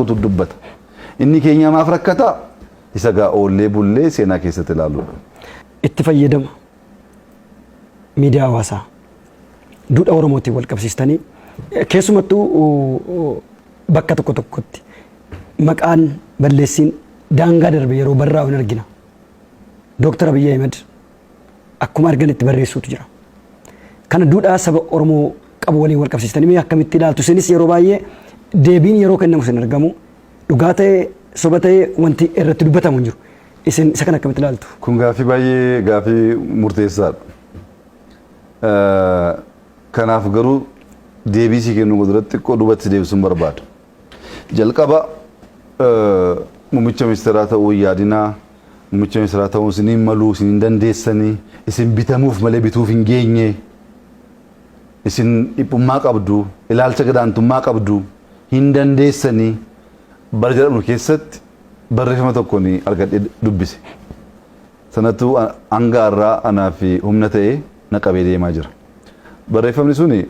guutuu dubbata. Inni keenya maaf rakkata isa gaa oollee bullee seenaa keessatti ilaaluudha. Itti fayyadama miidiyaa hawaasaa duudha Oromootiin wal qabsiistanii keessumattuu bakka tokko tokkotti maqaan balleessiin daangaa darbe yeroo barraa'u hin argina. Dooktar Abiyyi Ahmed akkuma arganitti barreessuutu jira. Kana duudhaa saba Oromoo qabu waliin wal qabsiistanii mee akkamitti ilaaltu? Isinis yeroo baay'ee deebiin yeroo kennamu sin argamu dhugaa ta'ee soba ta'ee wanti irratti dubbatamu hin jiru. Isin isa kana akkamitti ilaaltu? Kun gaaffii baay'ee gaaffii murteessaadha. Kanaaf garuu deebii si kennu duratti xiqqoo duubatti deebisuun barbaada. Jalqaba muummicha ministeeraa ta'uu yaadinaa muummicha ministeeraa ta'uu isiniin maluu isiniin dandeessanii isin bitamuuf malee bituuf hin geenye isin dhiphummaa qabdu ilaalcha gadaantummaa qabdu hin dandeessanii bara jedhamu keessatti barreeffama tokko ni argadhee dubbise. Sanattuu hanga irraa anaa fi humna ta'ee na qabee deemaa jira. Barreeffamni suni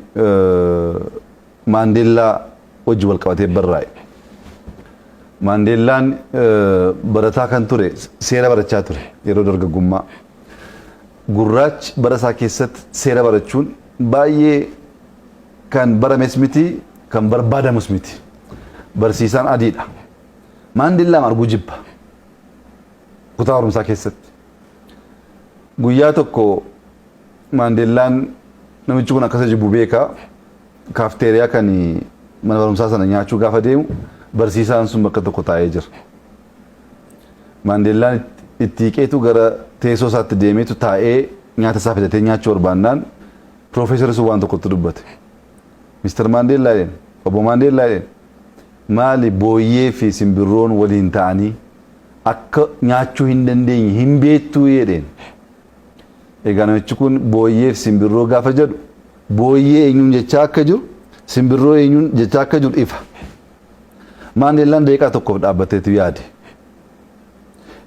Maandeellaa wajji wal qabatee barraa'e. Maandeellaan barataa kan ture seera barachaa ture yeroo dargaggummaa. Gurraachi bara isaa keessatti seera barachuun baay'ee kan barames miti kan barbaadamus miti. Barsiisaan adiidha. Maandeellaan arguu jibba kutaa barumsaa keessatti. Guyyaa tokko Maandeellaan namichi kun akkasa jibbu beekaa kaafteeriyaa kan mana barumsaa sana nyaachuu gaafa deemu barsiisaan sun bakka tokko taa'ee jira. Maandeellaan itti hiqeetu gara teessoo isaatti deemeetu taa'ee nyaata isaa fidatee nyaachuu barbaannaan piroofeesarri sun waan tokkotti dubbate. Mister Maandeellaa jedheen obbo Maandeellaa jedheen maali booyyee fi simbirroon waliin ta'anii akka nyaachuu hin dandeenye hin beektuu jedheen. Egaa namichi kun booyyee fi simbirroo gaafa jedhu booyyee eenyuun jechaa akka jiru simbirroo eenyuun jechaa akka jiru ifa. Maandeellaan daqiiqaa tokkoof dhaabbateetu yaade.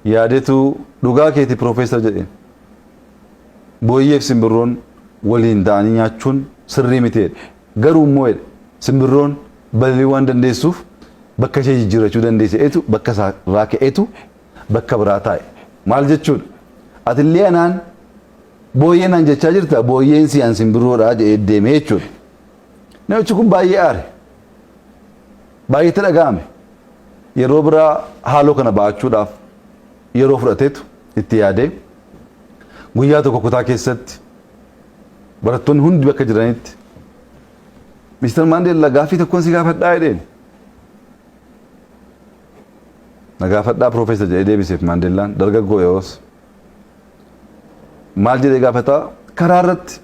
Yaadeetu dhugaa keeti piroofeesar jedheen. Booyyee fi simbirroon waliin ta'anii nyaachuun sirrii miteedha. Garuu immoo jedhe simbirroon balali'uu waan dandeessuuf bakka ishee jijjiirrachuu dandeesseetu bakka irraa ka'eetu bakka biraa taa'e. Maal jechuudha? Atillee anaan booyyeen an jechaa jirta booyyeen si an simbirroodhaa jedhee deeme jechuudha. Namichi kun baay'ee aare. Baay'eetti dhaga'ame. Yeroo biraa haaloo kana ba'achuudhaaf yeroo fudhateetu itti yaadee guyyaa tokko kutaa keessatti barattoonni hundi bakka jiranitti Mister Maandeellaa gaaffii tokkoon si gaafadhaa jedheen. Na gaafadhaa piroofeesar jedhee deebiseef Maandeellaan dargaggoo yeroos. Maal jedhee gaafataa karaa irratti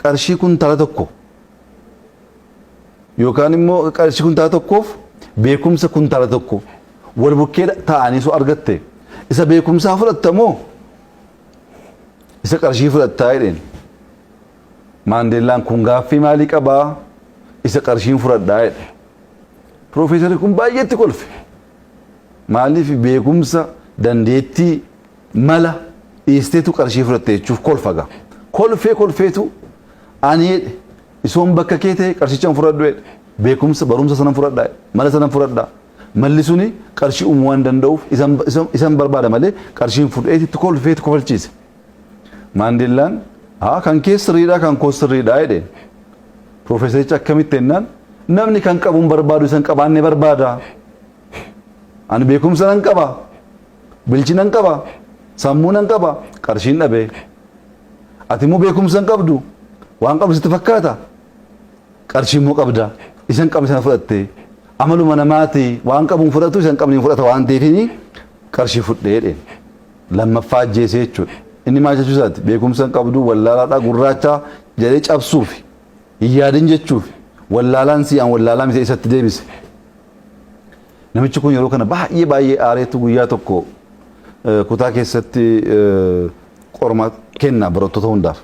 qarshii kuntaala tokko yookaan immoo qarshii kuntaala tokkoof beekumsa kuntaala tokko wal bukkee taa'anii soo argatte isa beekumsaa fudhattamoo isa qarshii fudhattaa jedheen. Maandeellaan kun gaaffii maalii qabaa isa qarshiin fudhadhaa jedhe. Piroofeesarri kun baay'eetti kolfe. Maaliif beekumsa dandeettii mala dhiisteetu qarshii fudhatte jechuuf kolfaga. Kolfeetu ani jedhe isoon bakka kee ta'e qarshichaan fudhadhu jedhe. Beekumsa barumsa sanan fudhadhaa mala sanan fudhadhaa. Malli suni qarshii uumuu waan danda'uuf isan barbaada malee qarshiin fudheetitti kolfeetu kofalchiise. Maandeellaan kan keessa sirriidhaa kan koos sirriidhaa jedheen. Piroofeesarichi akkamitti jennaan namni kan qabuun barbaadu isan qabaanne barbaada. Ani beekumsa nan qaba, bilchina nan qaba, sammuu nan qaba, qarshiin dhabee. Ati immoo beekumsa hin qabdu, waan qabdu sitti fakkaata. Qarshii immoo qabda, isan qabni sana fudhatte. Amaluma namaati waan qabuun fudhatu isan qabni fudhata waan ta'eefini qarshii fudhee jedheen. Lammaffaa ajjeesee jechuudha. Inni maal jechuu isaati beekumsa hin qabdu wallaalaadhaa gurraacha jedhee cabsuuf hin yaadin jechuuf wallaalaan si'aan wallaalaa miti isatti deebise. Namichi kun yeroo kana baay'ee aareetu guyyaa tokko kutaa keessatti qormaata kenna barattoota hundaaf.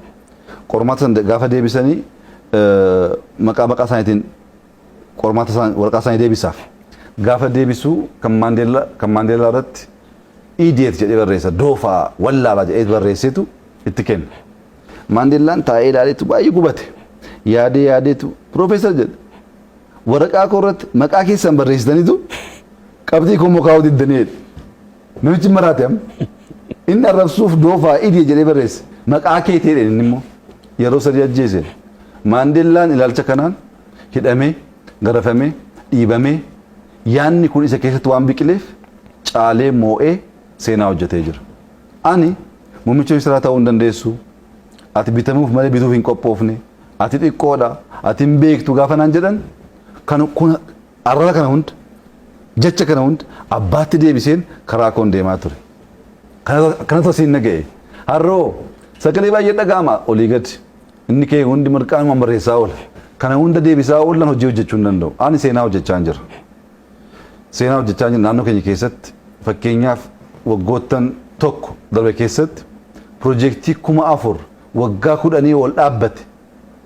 Qormaata sana gaafa deebisanii maqaa isaaniitiin qormaata waraqaa isaanii deebisaaf. Gaafa deebisuu kan Maandeellaa irratti idiyeet jedhee barreessa doofaa wallaalaa jedhee barreessetu itti kenna. Maandeellaan taa'ee ilaaleetu baay'ee gubate. Yaadeetu piroofeesar jedhe waraqaa koo irratti maqaa keessan barreessitaniitu qabxii koo mukaa'uu diddanii namichi maraate am inni arrabsuuf doofaa idii jedhee barreesse maqaa keetii jedhe inni immoo yeroo sadii ajjeese Maandeellaan ilaalcha kanaan hidhamee garafamee dhiibamee yaanni kun isa keessatti waan biqileef caalee moo'ee seenaa hojjetee jira. Ani muummicha ministeeraa ta'uu hin dandeessu. Ati bitamuuf malee bituuf hin qophoofne. Ati xiqqoodha. Ati hin beektu gaafa naan jedhan kan kun arraba kana hunda jecha kana hunda abbaatti deebiseen karaa koon deemaa ture. Kana tosiin naga'e. Harroo sagalee baay'ee dhaga'ama olii gadi. Inni kee hundi marqaan barreessaa oola. Kana hunda deebisaa oolan hojii hojjechuu hin danda'u. Ani seenaa hojjechaa jira. Seenaa hojjechaa jira naannoo keenya keessatti fakkeenyaaf waggoottan tokko darbe keessatti piroojeektii 4,000 waggaa 10 ol dhaabbate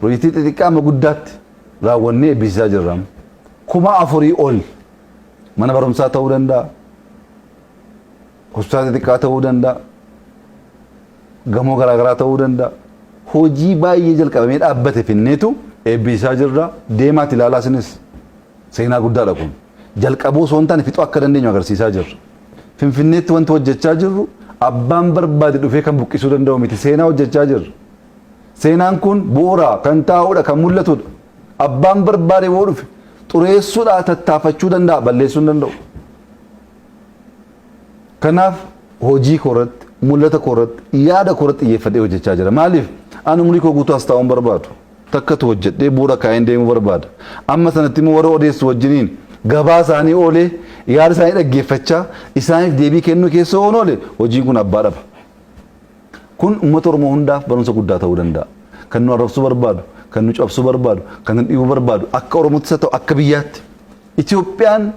piroojeektii xixiqqaa amma guddaatti raawwannee eebbisaa jirra. 4,000 ol mana barumsaa ta'uu danda'a, hospitaala xixiqqaa ta'uu danda'a, gamoo garaagaraa ta'uu danda'a. Hojii baay'ee jalqabamee dhaabbate finneetu eebbisaa jirra. Deemaati ilaalaa isinis seenaa guddaadha kun. Jalqabuu osoo hin taane fixuu akka dandeenyu agarsiisaa jirra. Finfinneetti wanti hojjechaa jirru abbaan barbaade dhufee kan buqqisuu danda'u miti. Seenaa hojjechaa jirra. Seenaan kun bu'uura kan taa'udha kan mul'atudha. Abbaan barbaade yoo dhufe xureessuudhaa tattaafachuu danda'a balleessuu hin danda'u. Kanaaf hojii koorratti mul'ata koorratti yaada koorratti xiyyeeffadhee hojjechaa jira. Maaliif ani umurii koo guutuu as taa'uun barbaadu. Takkatu hojjedhee bu'uura kaa'een deemuu barbaada. Amma sanatti immoo warra odeessu wajjiniin gabaa isaanii oolee yaada isaanii dhaggeeffachaa isaaniif deebii kennuu keessa oon oole hojiin kun abbaa dhaba. Kun uummata Oromoo hundaaf barumsa guddaa ta'uu danda'a. Kan nu arrabsuu barbaadu, kan nu cabsuu barbaadu, kan nu dhiibuu barbaadu akka Oromootti isa ta'u akka biyyaatti. Itoophiyaan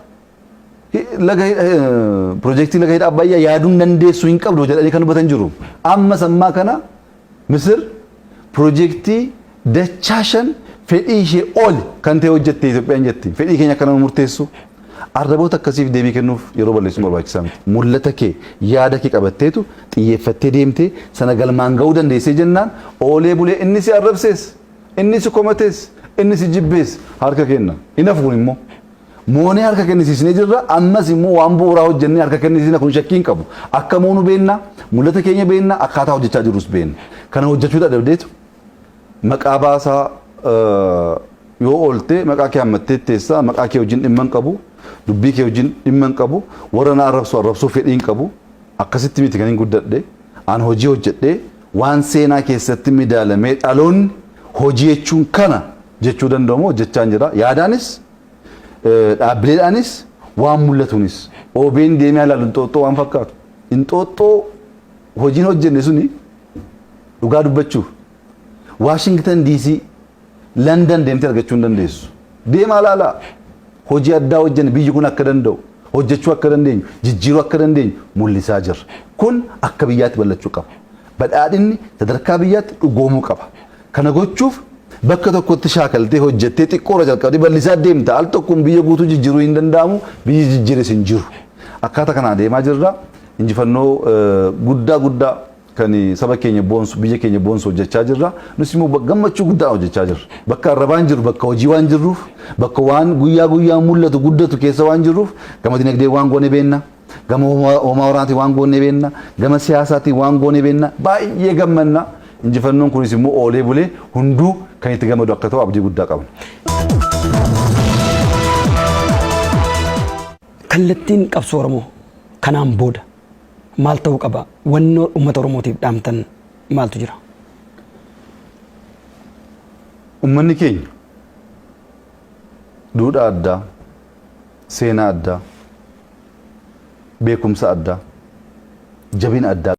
piroojeektii laga hidha Abbayyaa yaaduu hin dandeessu hin qabdu jedhanii kan dubbatan jiru. Amma sammaa kana Misir piroojeektii dachaa 5 fedhii ishee ol kan ta'e hojjette Itoophiyaan jetti. Fedhii keenya akka nama murteessu arraboota akkasiif deebii kennuuf yeroo balleessuun barbaachisaa miti. Mul'ata kee yaada kee qabatteetu xiyyeeffattee deemtee sana galmaan ga'uu dandeessee jennaan oolee bulee inni si arrabsees inni si komatees inni si jibbees harka kenna. Inni hafuun immoo moonee harka kennisiisnee jirra ammas immoo waan bu'uuraa hojjennee harka kennisiisna kun shakkii hin qabu. Akka moonu beenna mul'ata keenya beenna akkaataa hojjechaa jirus beenna. Kana hojjechuu dadhabdeetu maqaa baasaa yoo oolte maqaa kee hammattee teessaa maqaa kee wajjin dhimma hin qabu dubbii kee wajjin dhimma hin qabu warra na arrabsuu fedhii hin qabu akkasitti miti kan hin guddadhe aan hojii hojjedhee waan seenaa keessatti midaalamee dhaloonni hojii jechuun kana jechuu danda'amu hojjechaa jira yaadaanis dhaabbileedhaanis waan mul'atuunis OBN deemee ilaalu Inxooxxoo waan fakkaatu Inxooxxoo hojiin hojjenne suni dhugaa dubbachuuf Washington DC London deemtee argachuu hin dandeessu. Deemaa ilaalaa hojii addaa hojjenne biyyi kun akka danda'u hojjechuu akka dandeenyu jijjiiruu akka dandeenyu mul'isaa jirra. Kun akka biyyaatti bal'achuu qaba. Badhaadhinni sadarkaa biyyaatti dhugoomuu qaba. Kana gochuuf bakka tokkotti shaakaltee hojjettee xiqqoora jalqabdee bal'isaa deemta. Al tokkoon biyya guutuu jijjiiruu hin danda'amu biyyi jijjiires hin jiru. Akkaataa kanaa deemaa jirra. Injifannoo guddaa kan saba keenya boonsu biyya keenya boonsu hojjechaa jirra. Nus immoo gammachuu guddaa hojjechaa jirra. Bakka arrabaan jiru bakka hojii waan jirruuf bakka waan guyyaa mul'atu guddatu keessa waan jirruuf gama dinagdee waan goone beenna. Gama homaa waraanaatii waan goone beenna. Gama siyaasaatii waan goone beenna. Baay'ee gammanna. Injifannoon kunis immoo oolee bulee hunduu kan itti gammadu akka ta'u abdii guddaa qabna. Kallattiin qabsoo Oromoo kanaan booda maal ta'uu qaba? Wanni uummata Oromootiif dhaamtan maaltu jira? Uummanni keenya duudhaa addaa, seenaa addaa, beekumsa addaa, jabina addaa